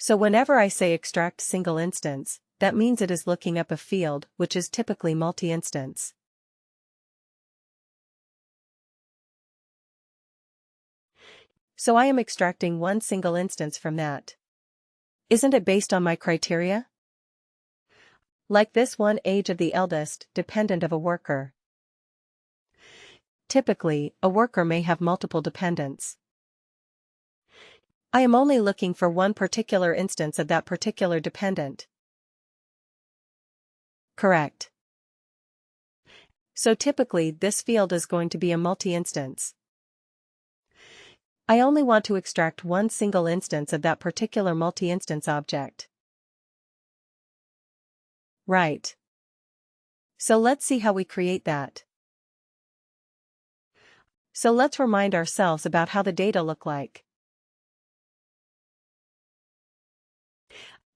So whenever I say extract single instance, that means it is looking up a field which is typically multi-instance. So I am extracting one single instance from that. Isn't it based on my criteria? Like this one, age of the eldest, dependent of a worker. Typically, a worker may have multiple dependents. I am only looking for one particular instance of that particular dependent. Correct. So typically this field is going to be a multi-instance. I only want to extract one single instance of that particular multi-instance object. Right. So let's see how we create that. So let's remind ourselves about how the data look like.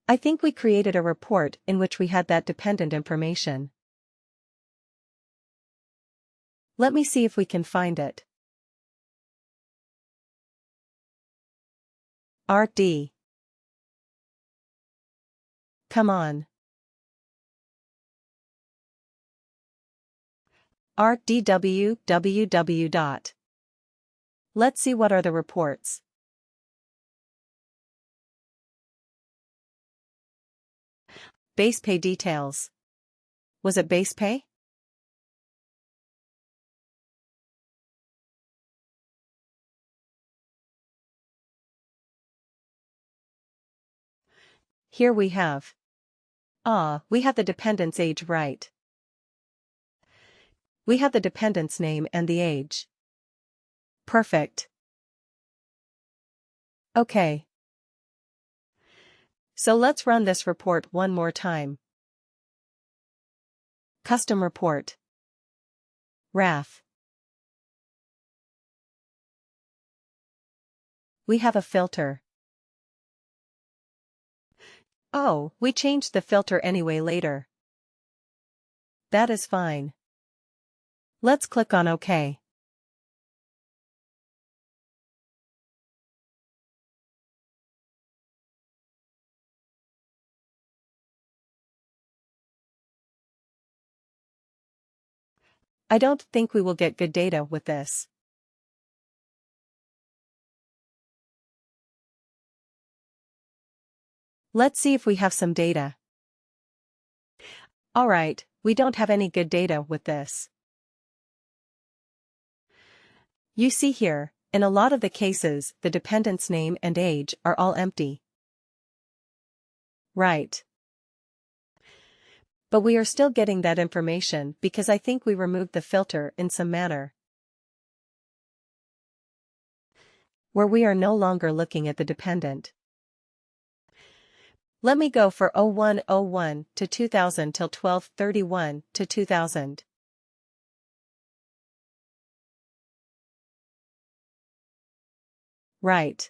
I think we created a report in which we had that dependent information. Let me see if we can find it. RD. Come on. RDWWW. Let's see what are the reports. Base pay details. Was it base pay? Here we have. We have the dependent's age right. We have the dependent's name and the age. Perfect. Okay. So let's run this report one more time. Custom report. RAF. We have a filter. Oh, we changed the filter anyway later. That is fine. Let's click on OK. I don't think we will get good data with this. Let's see if we have some data. Alright, we don't have any good data with this. You see here, in a lot of the cases, the dependent's name and age are all empty. Right. But we are still getting that information because I think we removed the filter in some manner, where we are no longer looking at the dependent. Let me go for 0101 to 2000 till 1231 to 2000. Right.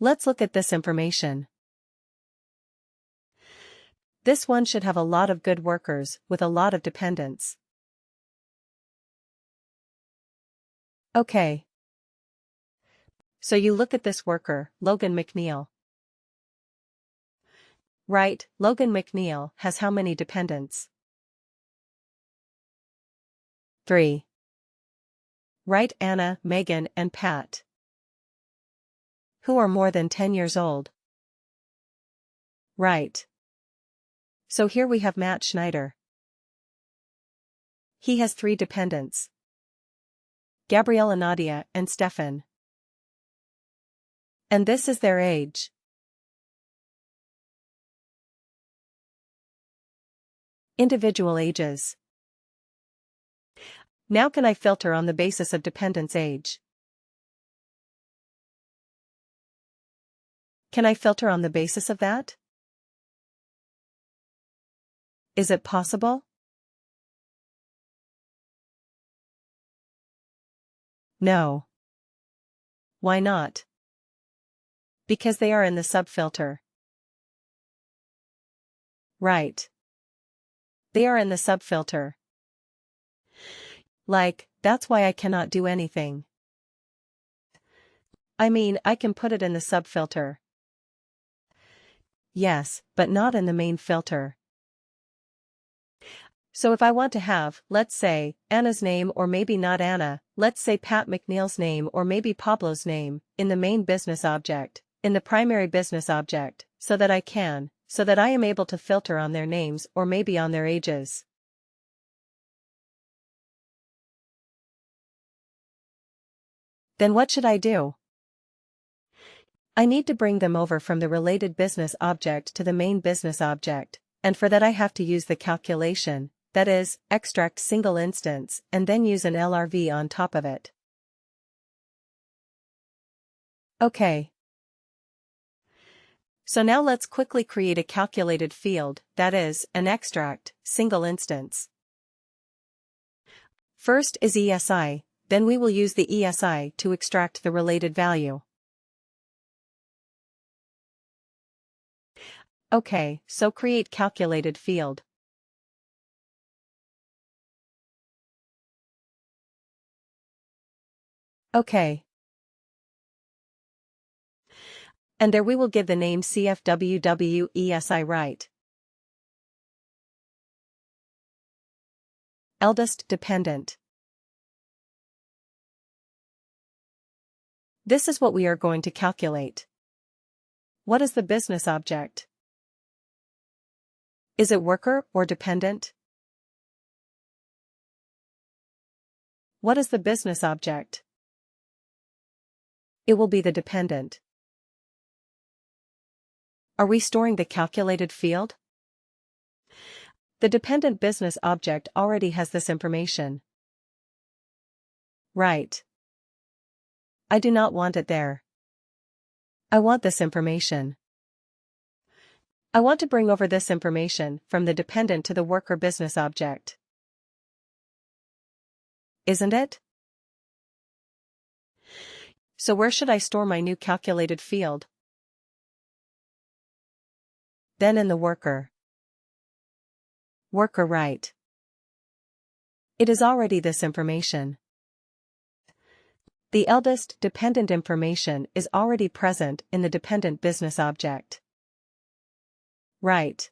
Let's look at this information. This one should have a lot of good workers with a lot of dependents. Okay. So you look at this worker, Logan McNeil. Right, Logan McNeil has how many dependents? 3. Right, Anna, Megan, and Pat. Who are more than 10 years old? Right. So here we have Matt Schneider. He has 3 dependents. Gabriella, Nadia, and Stefan. And this is their age. Individual ages. Now can I filter on the basis of dependent's age? Can I filter on the basis of that? Is it possible? No. Why not? Because they are in the subfilter. Right. They are in the subfilter. Like, that's why I cannot do anything. I mean, I can put it in the subfilter. yes, but not in the main filter. So if I want to have, let's say, Anna's name or maybe not Anna, let's say Pat McNeil's name or maybe Pablo's name, in the main business object, in the primary business object, so that I am able to filter on their names or maybe on their ages. Then what should I do? I need to bring them over from the related business object to the main business object, and for that I have to use the calculation, that is, extract single instance and then use an LRV on top of it. Okay. So now let's quickly create a calculated field, that is, an extract, single instance. First is ESI, then we will use the ESI to extract the related value. Okay, so create calculated field. Okay. And there we will give the name CFWWESI right. Eldest dependent. This is what we are going to calculate. What is the business object? Is it worker or dependent? What is the business object? It will be the dependent. Are we storing the calculated field? The dependent business object already has this information. Right. I do not want it there. I want this information. I want to bring over this information from the dependent to the worker business object. Isn't it? So where should I store my new calculated field? Then in the worker. Worker right. It is already this information. The eldest dependent information is already present in the dependent business object. Right.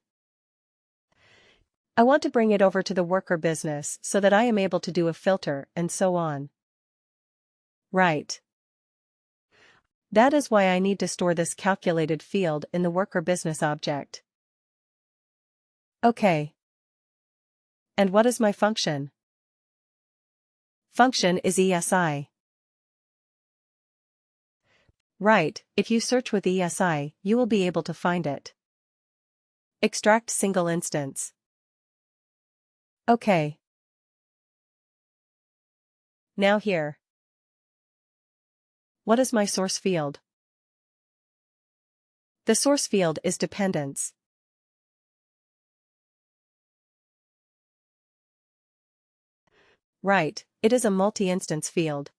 I want to bring it over to the worker business so that I am able to do a filter and so on. Right. That is why I need to store this calculated field in the worker business object. Okay. And what is my function? Function is ESI. Right, if you search with ESI, you will be able to find it. Extract single instance. Okay. Now here. What is my source field? The source field is dependence. Right, it is a multi-instance field.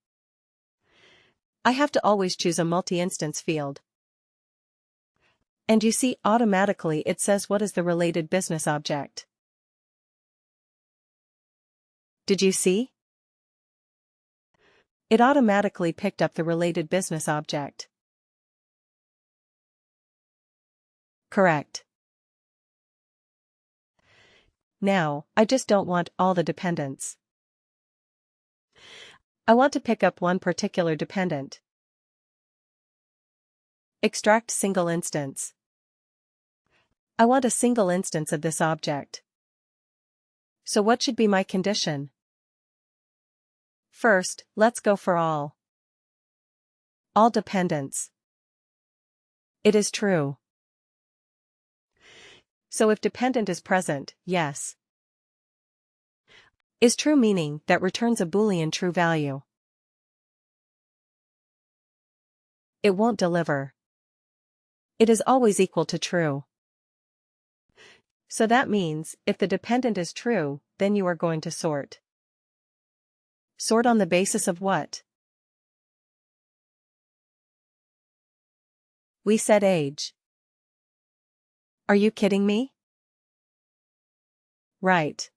I have to always choose a multi-instance field. And you see automatically it says what is the related business object. Did you see? It automatically picked up the related business object. Correct. Now, I just don't want all the dependents. I want to pick up one particular dependent. Extract single instance. I want a single instance of this object. So what should be my condition? First, let's go for all. All dependents. It is true. So if dependent is present, yes. Is true meaning that returns a Boolean true value. It won't deliver. It is always equal to true. So that means, if the dependent is true, then you are going to sort. Sort on the basis of what? We said age. Are you kidding me? Right.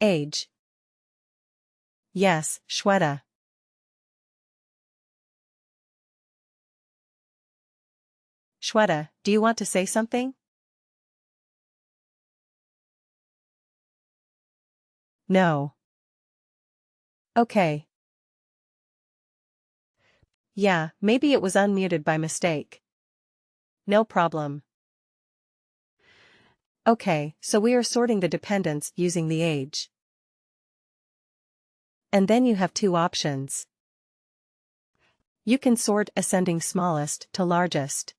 Age. Yes, Shweta. Shweta, do you want to say something? No. Okay. Yeah, maybe it was unmuted by mistake. No problem. Okay, so we are sorting the dependents using the age. And then you have two options. You can sort ascending smallest to largest.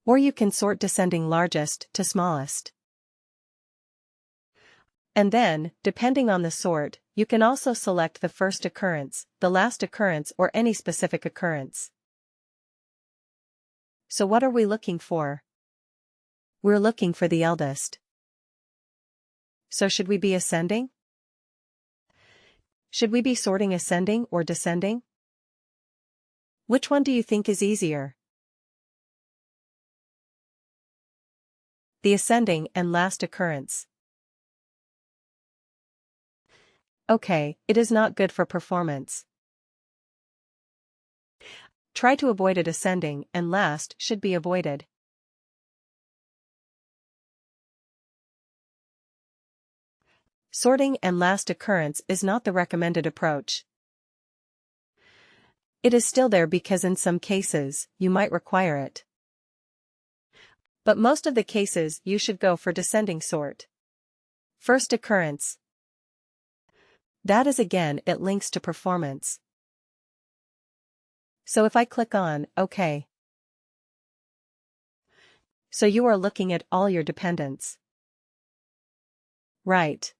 Or you can sort descending largest to smallest. And then, depending on the sort, you can also select the first occurrence, the last occurrence, or any specific occurrence. So what are we looking for? We're looking for the eldest. So should we be ascending? Should we be sorting ascending or descending? Which one do you think is easier? The ascending and last occurrence. Okay, it is not good for performance. Try to avoid it. Ascending and last should be avoided. Sorting and last occurrence is not the recommended approach. It is still there because in some cases, you might require it. But most of the cases you should go for descending sort. First occurrence. That is again, it links to performance. So if I click on OK. So you are looking at all your dependents. Right.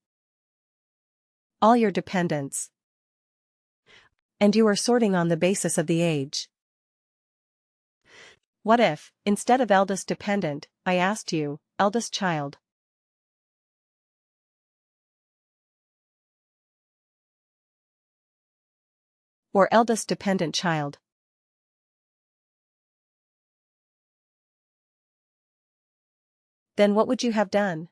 All your dependents. And you are sorting on the basis of the age. What if, instead of eldest dependent, I asked you, eldest child? Or eldest dependent child? Then what would you have done?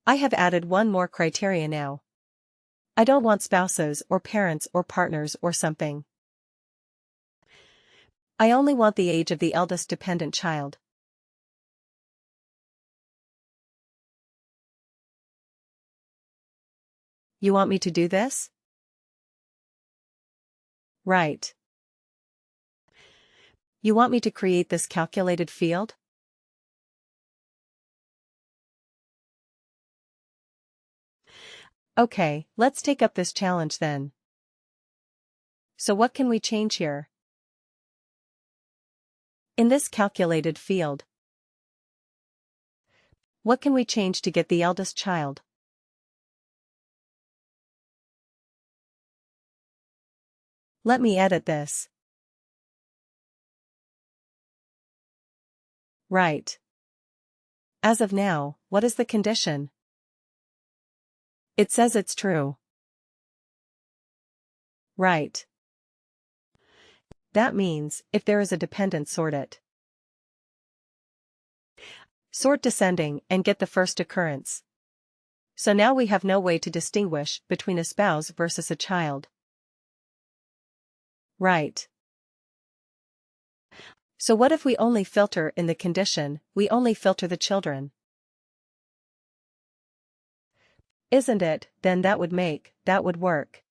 I have added one more criteria now. I don't want spouses or parents or partners or something. I only want the age of the eldest dependent child. You want me to do this? Right. You want me to create this calculated field? Okay, let's take up this challenge then. So what can we change here? In this calculated field, what can we change to get the eldest child? Let me edit this. Right. As of now, what is the condition? It says it's true. Right. That means, if there is a dependent, sort it. Sort descending and get the first occurrence. So now we have no way to distinguish between a spouse versus a child. Right. So what if we only filter in the condition, we only filter the children? Isn't it, then that would work.